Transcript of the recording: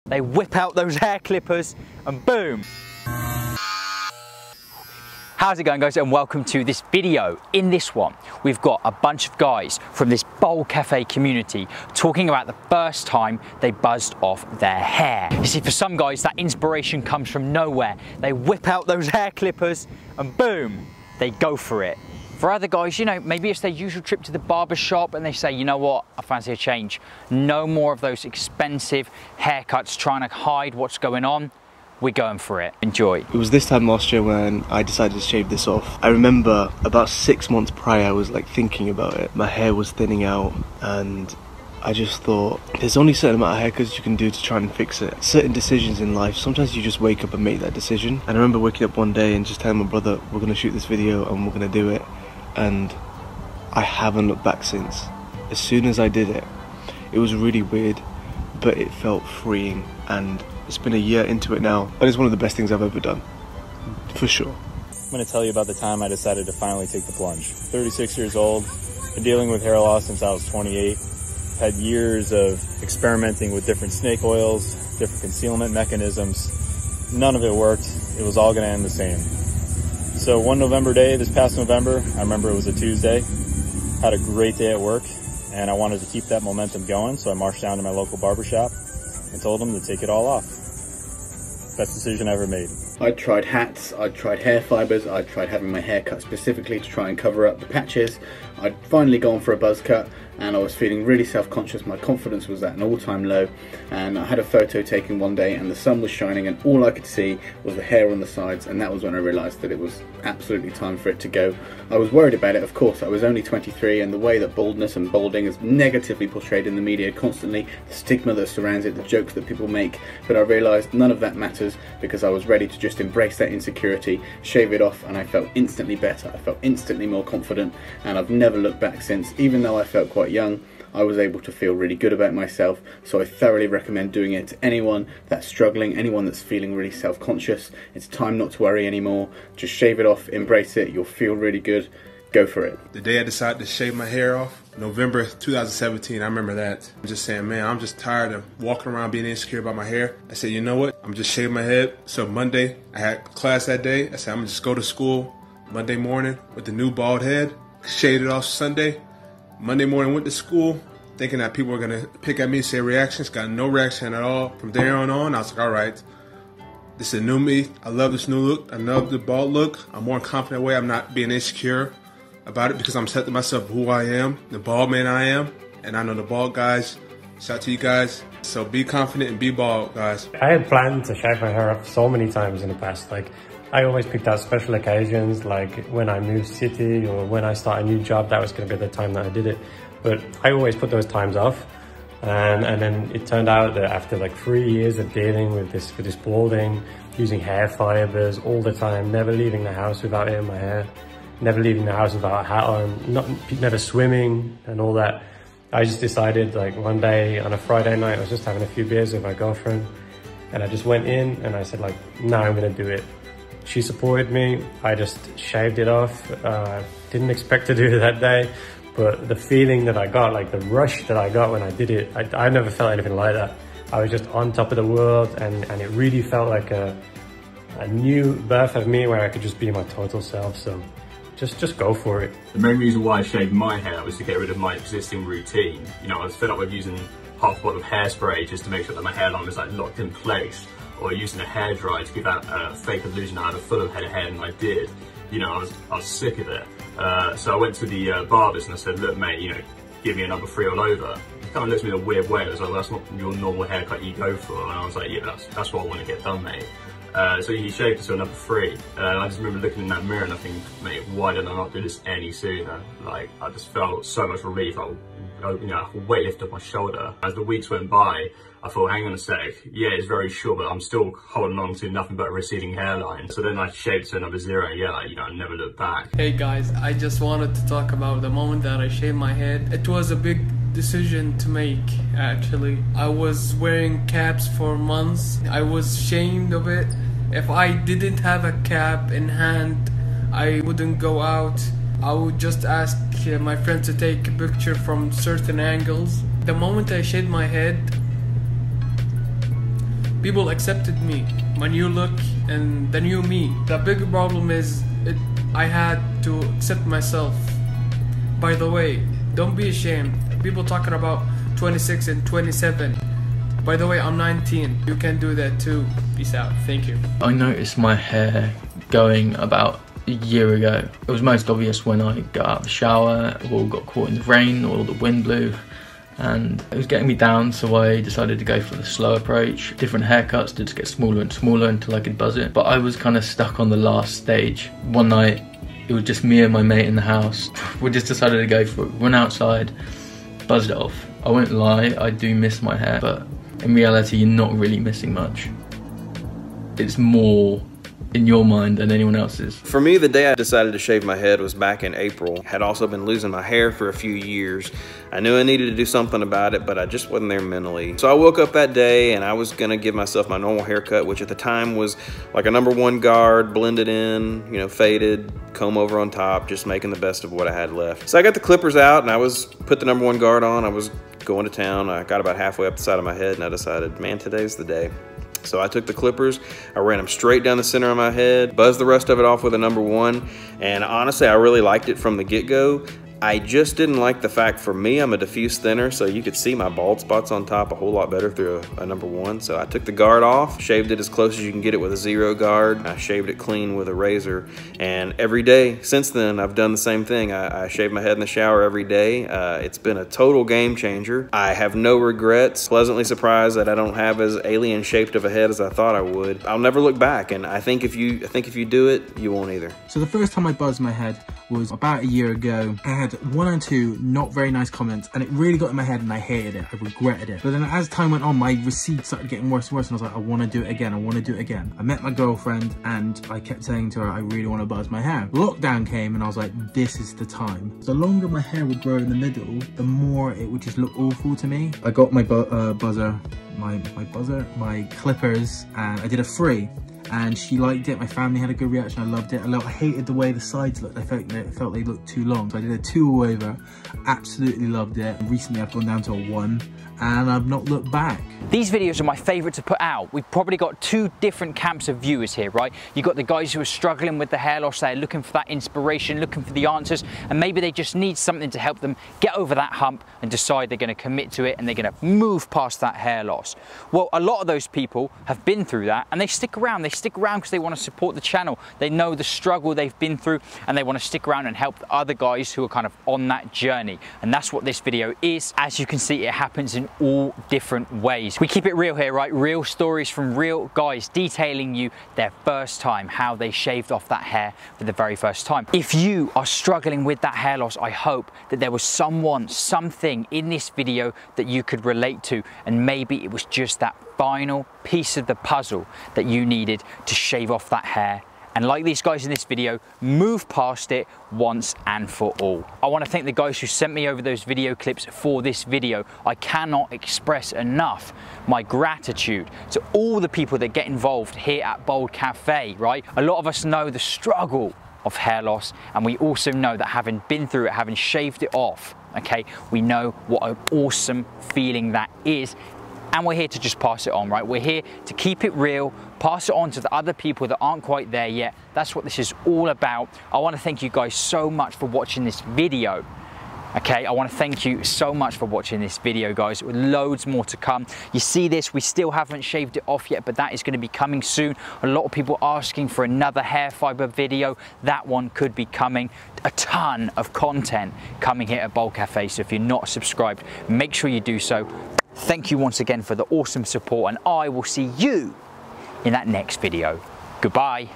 they whip out those hair clippers and boom. How's it going, guys, and welcome to this video. In this one, we've got a bunch of guys from this Baldcafe community talking about the first time they buzzed off their hair. You see, for some guys, that inspiration comes from nowhere. They whip out those hair clippers and boom, they go for it. For other guys, you know, maybe it's their usual trip to the barber shop and they say, you know what, I fancy a change. No more of those expensive haircuts trying to hide what's going on. We're going for it. Enjoy. It was this time last year when I decided to shave this off. I remember about 6 months prior, I was like thinking about it. My hair was thinning out and I just thought, there's only a certain amount of haircuts you can do to try and fix it. Certain decisions in life, sometimes you just wake up and make that decision. And I remember waking up one day and just telling my brother, we're gonna shoot this video and we're gonna do it. And I haven't looked back since. As soon as I did it, it was really weird, but it felt freeing, and it's been a year into it now, and it's one of the best things I've ever done, for sure. I'm going to tell you about the time I decided to finally take the plunge. 36 years old, been dealing with hair loss since I was 28, had years of experimenting with different snake oils, different concealment mechanisms. None of it worked. It was all going to end the same. So one November day, this past November, I remember it was a Tuesday, had a great day at work, and I wanted to keep that momentum going, so I marched down to my local barbershop and told them to take it all off. Best decision I ever made. I tried hats, I tried hair fibers, I tried having my hair cut specifically to try and cover up the patches. I'd finally gone for a buzz cut and I was feeling really self-conscious. My confidence was at an all-time low, and I had a photo taken one day and the sun was shining and all I could see was the hair on the sides, and that was when I realised that it was absolutely time for it to go. I was worried about it, of course. I was only 23, and the way that baldness and balding is negatively portrayed in the media constantly, the stigma that surrounds it, the jokes that people make, but I realised none of that matters because I was ready to just embrace that insecurity, shave it off, and I felt instantly better. I felt instantly more confident, and I've never looked back since. Even though I felt quite young, I was able to feel really good about myself, so I thoroughly recommend doing it to anyone that's struggling, anyone that's feeling really self-conscious. It's time not to worry anymore. Just shave it off, embrace it, you'll feel really good. Go for it. The day I decided to shave my hair off, November 2017, I remember that. I'm just saying, man, I'm just tired of walking around being insecure about my hair. I said, you know what? I'm just shaving my head. So Monday, I had class that day. I said, I'm gonna just go to school Monday morning with the new bald head, shaved it off Sunday. Monday morning, went to school, thinking that people were gonna pick at me and say reactions. Got no reaction at all. From there on, I was like, all right, this is a new me. I love this new look. I love the bald look. I'm more confident way. I'm not being insecure about it because I'm accepting myself who I am, the bald man I am, and I know the bald guys. Shout out to you guys. So be confident and be bald, guys. I had planned to shave my hair up so many times in the past. Like, I always picked out special occasions, like when I moved city or when I start a new job, that was going to be the time that I did it. But I always put those times off. And then it turned out that after like 3 years of dealing with this balding, using hair fibers all the time, never leaving the house without it in my hair, never leaving the house without a hat on, never swimming and all that, I just decided, like, one day on a Friday night, I was just having a few beers with my girlfriend, and I just went in and I said, like, nah, I'm gonna do it. She supported me. I just shaved it off. Didn't expect to do it that day, but the feeling that I got, like the rush that I got when I did it, I never felt anything like that. I was just on top of the world, and it really felt like a new birth of me where I could just be my total self. So just go for it. The main reason why I shaved my hair was to get rid of my existing routine. You know, I was fed up with using half a bottle of hairspray just to make sure that my hairline was like locked in place, or using a hairdryer to give out a fake illusion I had a fuller head of hair than I did. You know, I was sick of it. So I went to the barbers and I said, look mate, you know, give me a number 3 all over. He kind of looked at me in a weird way. I was like, well, that's not your normal haircut you go for. And I was like, yeah, that's what I want to get done, mate. So he shaved it to a number 3. I just remember looking in that mirror and I think, mate, why did I not do this any sooner? Like, I just felt so much relief. I, you know, a weight lifted off my shoulder. As the weeks went by, I thought, hang on a sec, yeah, it's very short, but I'm still holding on to nothing but a receding hairline. So then I shaved to a number 0, and yeah, like, you know, I never looked back. Hey guys, I just wanted to talk about the moment that I shaved my head. It was a big decision to make, actually. I was wearing caps for months. I was ashamed of it. If I didn't have a cap in hand, I wouldn't go out. I would just ask my friend to take a picture from certain angles. The moment I shaved my head, People accepted me, my new look and the new me. The bigger problem is I had to accept myself. By the way, don't be ashamed. People talking about 26 and 27. By the way, I'm 19. You can do that too. Peace out. Thank you. I noticed my hair going about a year ago. It was most obvious when I got out of the shower, or got caught in the rain, or the wind blew, and it was getting me down, so I decided to go for the slow approach. Different haircuts to just get smaller and smaller until I could buzz it. But I was kind of stuck on the last stage. One night, it was just me and my mate in the house. We just decided to go for it. Went outside, buzzed it off. I won't lie, I do miss my hair, but in reality, you're not really missing much. It's more in your mind than anyone else's. For me, the day I decided to shave my head was back in April. Had also been losing my hair for a few years. I knew I needed to do something about it, but I just wasn't there mentally. So I woke up that day and I was gonna give myself my normal haircut, which at the time was like a #1 guard, blended in, you know, faded, comb over on top, just making the best of what I had left. So I got the clippers out and I put the #1 guard on. I was going to town. I got about halfway up the side of my head and I decided, man, today's the day. So I took the clippers, I ran them straight down the center of my head, buzzed the rest of it off with a #1, and honestly, I really liked it from the get-go. I just didn't like the fact, for me, I'm a diffuse thinner, so you could see my bald spots on top a whole lot better through a #1. So I took the guard off, shaved it as close as you can get it with a 0 guard. I shaved it clean with a razor, and every day since then, I've done the same thing. I shave my head in the shower every day. It's been a total game changer. I have no regrets. Pleasantly surprised that I don't have as alien shaped of a head as I thought I would. I'll never look back, and I think if you do it, you won't either. So the first time I buzzed my head was about a year ago. I had 1 or 2 not very nice comments, and it really got in my head and I hated it. I regretted it. But then as time went on, my receipts started getting worse and worse, and I was like, I want to do it again. I want to do it again. I met my girlfriend and I kept saying to her, I really want to buzz my hair. Lockdown came and I was like, this is the time. The longer my hair would grow in the middle, the more it would just look awful to me. I got my my clippers, and I did a free. And she liked it, my family had a good reaction, I loved it. I hated the way the sides looked, I felt they looked too long. So I did a 2 over, absolutely loved it. Recently I've gone down to a 1, and I've not looked back. These videos are my favorite to put out. We've probably got 2 different camps of viewers here, right? You've got the guys who are struggling with the hair loss, they're looking for that inspiration, looking for the answers, and maybe they just need something to help them get over that hump and decide they're gonna commit to it and they're gonna move past that hair loss. Well, a lot of those people have been through that and they stick around. They stick around because they want to support the channel. They know the struggle they've been through and they want to stick around and help the other guys who are kind of on that journey. And that's what this video is. As you can see, it happens in all different ways. We keep it real here, right? Real stories from real guys detailing you their first time, how they shaved off that hair for the very first time. If you are struggling with that hair loss, I hope that there was something in this video that you could relate to, and maybe it was just that final piece of the puzzle that you needed to shave off that hair, and like these guys in this video, move past it once and for all. I want to thank the guys who sent me over those video clips for this video. I cannot express enough my gratitude to all the people that get involved here at Baldcafe, right? A lot of us know the struggle of hair loss, and we also know that having been through it, having shaved it off, okay, we know what an awesome feeling that is. And we're here to just pass it on, right? We're here to keep it real, pass it on to the other people that aren't quite there yet. That's what this is all about. I want to thank you guys so much for watching this video. Okay, I want to thank you so much for watching this video, guys, with loads more to come. You see this, we still haven't shaved it off yet, but that is going to be coming soon. A lot of people asking for another hair fiber video. That one could be coming. A ton of content coming here at Baldcafe, so if you're not subscribed, make sure you do so. Thank you once again for the awesome support, and I will see you in that next video. Goodbye.